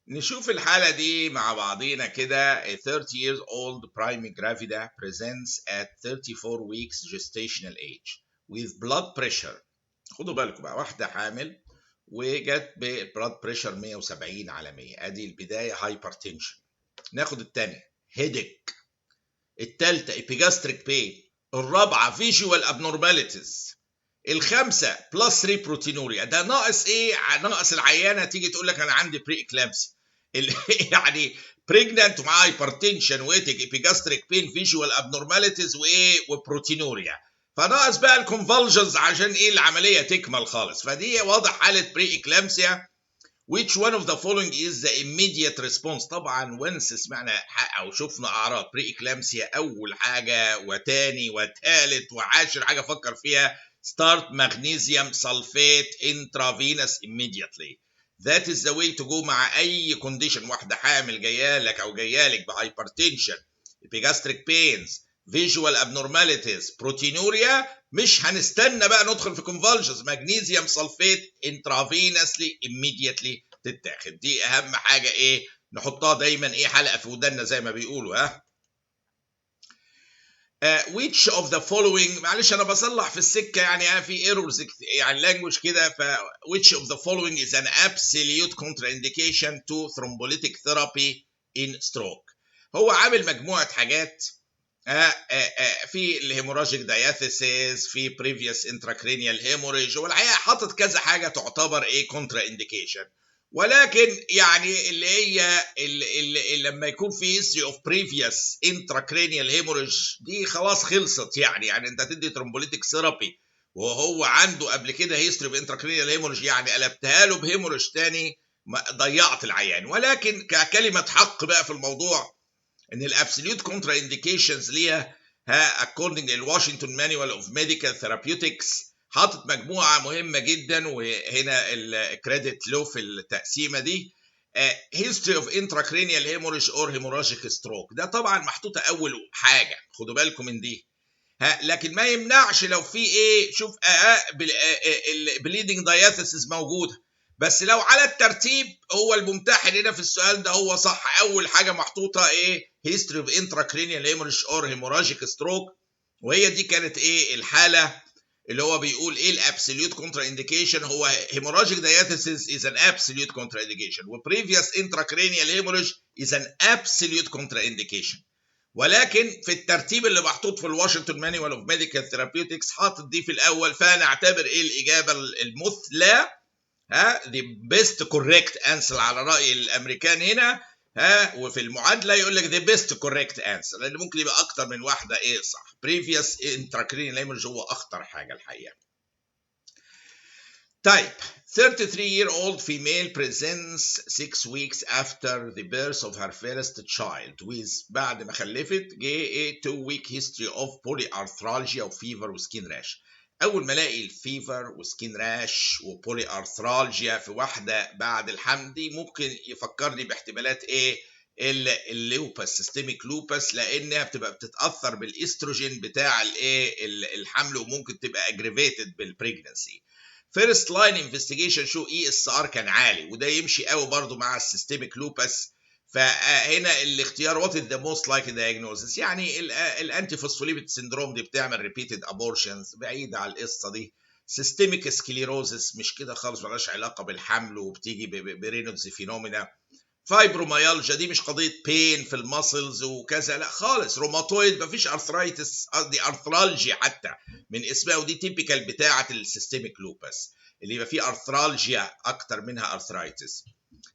نشوف الحالة دي مع بعضينا كده. A 30 years old primate gravida presents at 34 weeks gestational age with blood pressure. خدوا بالكم بقى، واحدة حامل وجت ببلاد بريشر 170 على 100. ادي البداية هايبرتنشن. ناخد الثانية هيدك، الثالثة epigastric pain، الرابعة visual abnormalities، الخامسة بلس 3 بروتينوريا. ده ناقص ايه؟ ناقص العيانة تيجي تقول لك انا عندي بري اكلامسي يعني بريجنانت ومعاه هايبرتنشن ويتك ايبيجاستريك بين فيجوال ابنورماليتيز وايه وبروتينوريا، فناقص بقى الكونفولجنز عشان ايه العمليه تكمل خالص. فدي واضح حاله بري اكلامسيا. which one of the following is the immediate response؟ طبعا once سمعنا او شفنا اعراض بري اكلامسيا اول حاجه وتاني وتالت وعاشر حاجه فكر فيها start magnesium sulfate intravenous immediately. That is the way to go مع اي condition. واحده حامل جايه لك او جايه لك بهايبرتنشن، epigastric pains، visual abnormalities، proteinuria، مش هنستنى بقى ندخل في convulsions. magnesium sulfate intravenously immediately تتاخد. دي اهم حاجه ايه نحطها دايما ايه حلقه في ودنا زي ما بيقولوا. ها which of the following، معلش انا بصلح في السكه يعني في ايرورز يعني لانجوج كده. ف which of the following is an absolute contraindication to thrombolytic therapy in stroke؟ هو عامل مجموعه حاجات في الهيموراجيك داياثيسيس، في بريفيوس انتراكرينيال هيموريج، والحقيقه حاطط كذا حاجه تعتبر ايه كونترا انديكيشن. ولكن يعني اللي هي اللي لما يكون في هيستوري اوف بريفيوس انتراكرينيال هيموريج دي خلاص خلصت. يعني انت تدي ترومبوليتيك ثيرابي وهو عنده قبل كده هيستوري اوف انتراكرينيال هيموريج، يعني قلبتها له بهيموريج تاني ضيعت العيان. ولكن ككلمه حق بقى في الموضوع ان الابسوليوت كونترا انديكيشنز ليها according للواشنطن مانوال اوف ميديكال ثيرابيوتكس حاطط مجموعه مهمه جدا، وهنا الكريدت له في التقسيمه دي. history of intracranial hemorrhage or hemorrhagic stroke ده طبعا محطوطه اول حاجه، خدوا بالكم من دي. لكن ما يمنعش لو في ايه شوف البليدنج داياثيسيس موجوده، بس لو على الترتيب هو الممتحن هنا في السؤال ده هو صح. اول حاجه محطوطه ايه history of intracranial hemorrhage or hemorrhagic stroke، وهي دي كانت ايه الحاله اللي هو بيقول ايه الابسوليوت كونترا انديكيشن. هو hemorrhagic diathesis is an absolute contraindication و previous intracranial hemorrhage is an absolute contraindication. ولكن في الترتيب اللي محطوط في الواشنطن مانوال اوف ميديكال ثيرابيوتكس حاطط دي في الاول، فنعتبر ايه الاجابه المثلى the best correct answer على راي الامريكان هنا. وفي المعادله يقول لك the best correct answer لان ممكن يبقى اكتر من واحده ايه صح. previous intracranial hemorrhage هو اخطر حاجه الحقيقه. طيب 33-year-old female presents 6 weeks after the birth of her first child with بعد ما خلفت جه 2-week history of polyarthralgia وفيفر وسكين راش. اول ما الاقي الفيفر وسكين راش وبولي ارثرالجيا في واحده بعد الحمل دي ممكن يفكرني باحتمالات ايه اللوبس سيستميك لوبس، لانها بتبقى بتتاثر بالاستروجين بتاع الايه الحمل وممكن تبقى اجريفيتد بالبريجنسي. فيرست لاين انفستيجيشن شو اي اس ار كان عالي، وده يمشي قوي برضو مع السيستميك لوبس. فهنا الاختيار وات از ذا موست لايكلي دايجنوزس، يعني الانتي فوسفوليبيد سيندروم دي بتعمل ريبيتد ابورشنز بعيده على القصه دي. سيستميك سكليروزس مش كده خالص، مالهاش علاقه بالحمل وبتيجي برينوكس فينومينا. فايبروميالجيا دي مش قضيه بين في المسلز وكذا، لا خالص. روماتويد مفيش ارثرايتس، قصدي ارثرالجيا حتى من اسمها، ودي تيبيكال بتاعه السيستميك لوبس اللي يبقى فيه ارثرالجيا اكتر منها ارثرايتس.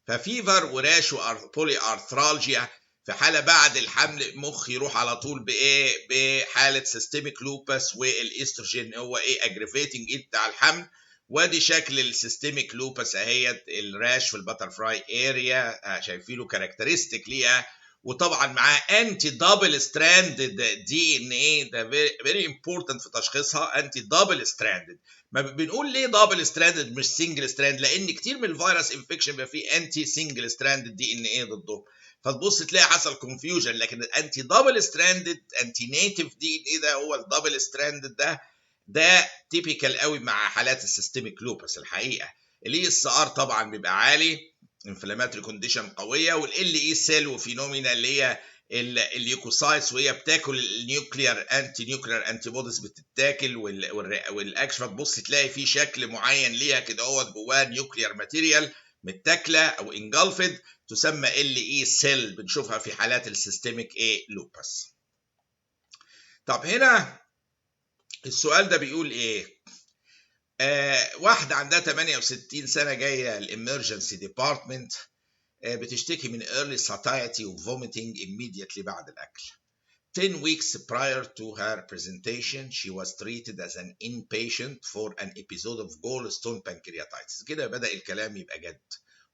ففيفر وراش وبولي ارثرالجيا في حاله بعد الحمل مخ يروح على طول بايه بحاله سيستميك لوبس، والاستروجين هو ايه اجريفيتنج بتاع الحمل. وادي شكل السيستميك لوبس اهيت الراش في الباترفلاي اريا شايفين له كاركترستيك ليها، وطبعا معاه انتي دبل ستراندد دي ان ايه ده فيري امبورتنت في تشخيصها. انتي دبل ستراندد، ما بنقول ليه دبل ستراندد مش سنجل ستراند؟ لان كتير من الفيروس انفكشن بيبقى فيه انتي سنجل ستراندد دي ان ايه ضده، فتبص تلاقي حصل كونفيوجن. لكن الانتي دبل ستراندد انتي نيتيف دي ان ايه ده هو الدبل ستراندد ده تيبيكال قوي مع حالات السيستميك لوبس الحقيقه. الاي اس ار طبعا بيبقى عالي، انفلاماتوري كونديشن قويه، والال اي سيل وفينومينا اللي هي الليوكوسايتس، وهي بتاكل النيوكلير انتي بوديز بتتاكل، والاكشن تبص تلاقي في شكل معين ليها كده جواها نيوكلير ماتيريال متاكله او انجلفد، تسمى ال اي سيل، بنشوفها في حالات السيستميك ايه لوبس. طب هنا السؤال ده بيقول ايه؟ واحده عندها 68 سنه جايه الامرجنسي ديبارتمنت، بتشتكي من early satiety و vomiting immediately بعد الأكل. 10 weeks prior to her presentation, she was treated as an inpatient for an episode of gallstone pancreatitis. كده بدأ الكلام يبقى جد.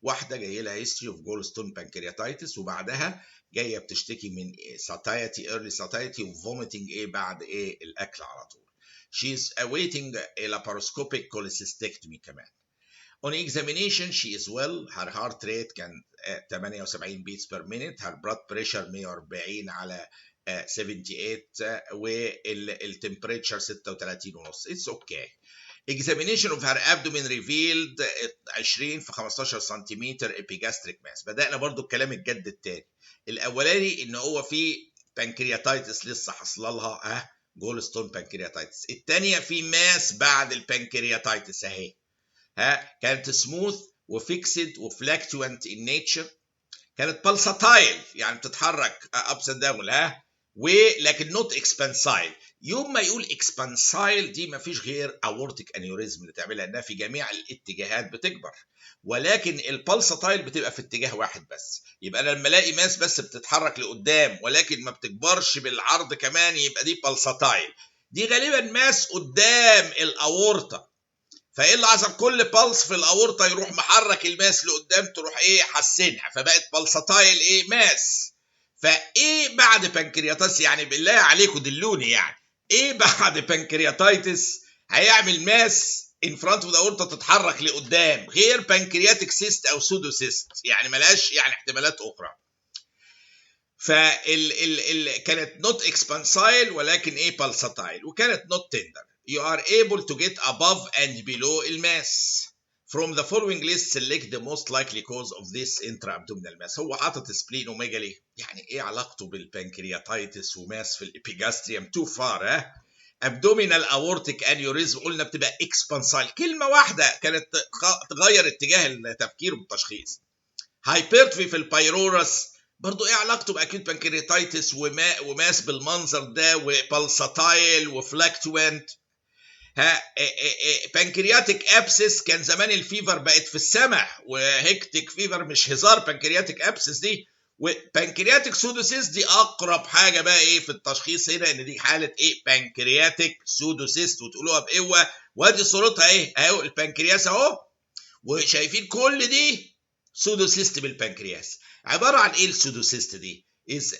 واحدة جاية لها history of gallstone pancreatitis، وبعدها جاية بتشتكي من satiety early satiety و vomiting بعد الأكل على طول. She is awaiting a laparoscopic cholecystectomy كمان. On examination she is well, her heart rate كان 78 beats per minute, her blood pressure 140 على 78 والtemperature 36 ونص. It's okay. Examination of her abdomen revealed 20 في 15 سنتيمتر epigastric mass. بدأنا برضو الكلام الجد التاني. الأولاني إن هو في بانكرياتايتس لسه حصل لها جولستون بانكرياتايتس. الثانية في ماس بعد البانكرياتايتس اهي. كانت سموث وفيكسد وفلاكتوانت ان نيتشر، كانت بالساتايل يعني بتتحرك ابس اند داون ولكن نوت اكسبانسايل. يوم ما يقول اكسبانسايل دي ما فيش غير اورتيك انيوريزم اللي تعملها، انها في جميع الاتجاهات بتكبر، ولكن البالساتايل بتبقى في اتجاه واحد بس. يبقى انا لما الاقي ماس بس بتتحرك لقدام ولكن ما بتكبرش بالعرض كمان، يبقى دي بالساتايل. دي غالبا ماس قدام الاورطه، فايه اللي حصل؟ كل بالس في الاورطه يروح محرك الماس لقدام، تروح حسنها، فبقت بالساتايل ماس. فايه بعد بانكرياتايتس؟ يعني بالله عليكم دلوني، يعني ايه بعد بانكرياتايتس هيعمل ماس ان فرونت اوف ذا اورطه تتحرك لقدام غير بانكرياتيك سيست او سودو سيست؟ يعني ملهاش يعني احتمالات اخرى. كانت نوت اكسبانسايل ولكن بالساتايل، وكانت نوت تندر. You are able to get above and below الماس. From the following list select the most likely cause of this intra-abdominal mass. هو حاطط سبلينوميجالي، يعني ايه علاقته بالبانكرياتايتس وماس في الابيجاستريوم؟ تو فار. abdominal aortic aneurysm قلنا بتبقى اكسبانسايل، كلمه واحده كانت تغير اتجاه التفكير والتشخيص. هايبرتروفي في البايرورس برضو ايه علاقته باكيوت بانكرياتايتس وماس بالمنظر ده وبالساتايل وفلاكتوانت؟ بانكرياتيك ابسس، كان زمان الفيفر بقت في السماء، وهيكتيك فيفر مش هزار، بانكرياتيك ابسس دي. وبانكرياتيك سودوسيس دي اقرب حاجه بقى في التشخيص هنا، ان دي حاله بانكرياتيك سودوسيس، وتقولوها بقوه. وادي صورتها اهو البنكرياس اهو، وشايفين كل دي سودوسيست بالبنكرياس. عباره عن ايه السودوسيست دي؟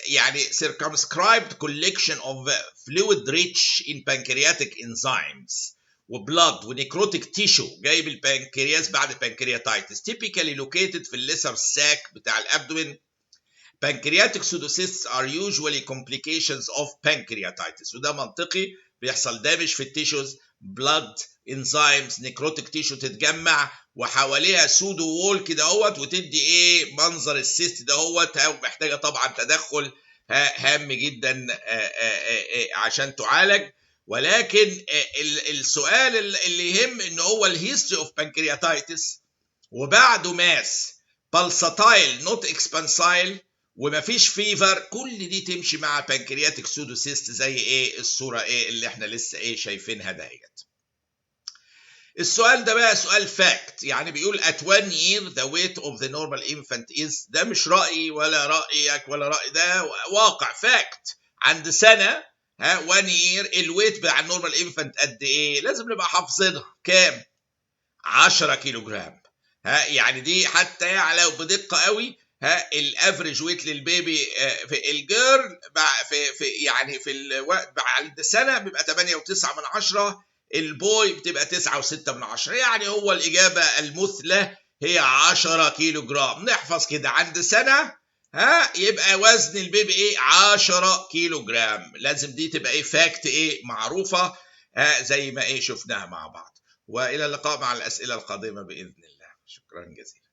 يعني circumscribed collection of fluid rich in pancreatic enzymes وبلاد ونيكروتيك تيشو جاي بالبنكرياس بعد البنكرياتايتس، typically located في الليسر ساك بتاع الابدومين. Pancreatic pseudocysts are usually complications of pancreatitis، وده منطقي، بيحصل دامج في التيشوز، بلاد انزيمز نيكروتيك تيشو تتجمع وحواليها سودو وول كده وتدي منظر السيست ده محتاجه طبعا تدخل هام جدا عشان تعالج. ولكن السؤال اللي يهم ان هو الهيستوري اوف بانكرياتايتس وبعده ماس بالساتايل نوت اكسبانسايل ومفيش فيفر، كل دي تمشي مع بانكرياتيك سودوسيست زي الصوره اللي احنا لسه شايفينها دهيت. السؤال ده بقى سؤال فاكت، يعني بيقول at 1 year the weight of the normal infant is، ده مش رأي ولا رأيك ولا رأي، ده واقع فاكت. عند سنة 1 year الويت بتاع النورمال انفانت قد ايه؟ لازم نبقى حافظينها كام؟ 10 كيلو جرام. يعني دي حتى لو بدقة قوي الافريج ويت للبيبي في الجيرل يعني في الوقت بعد سنة بيبقى 8.9، البوي بتبقى 9.6، يعني هو الإجابة المثلى هي 10 كيلو جرام. نحفظ كده عند سنة يبقى وزن البيبي 10 كيلو جرام. لازم دي تبقى فاكت معروفة زي ما شفناها مع بعض. وإلى اللقاء مع الأسئلة القادمة بإذن الله. شكرا جزيلا.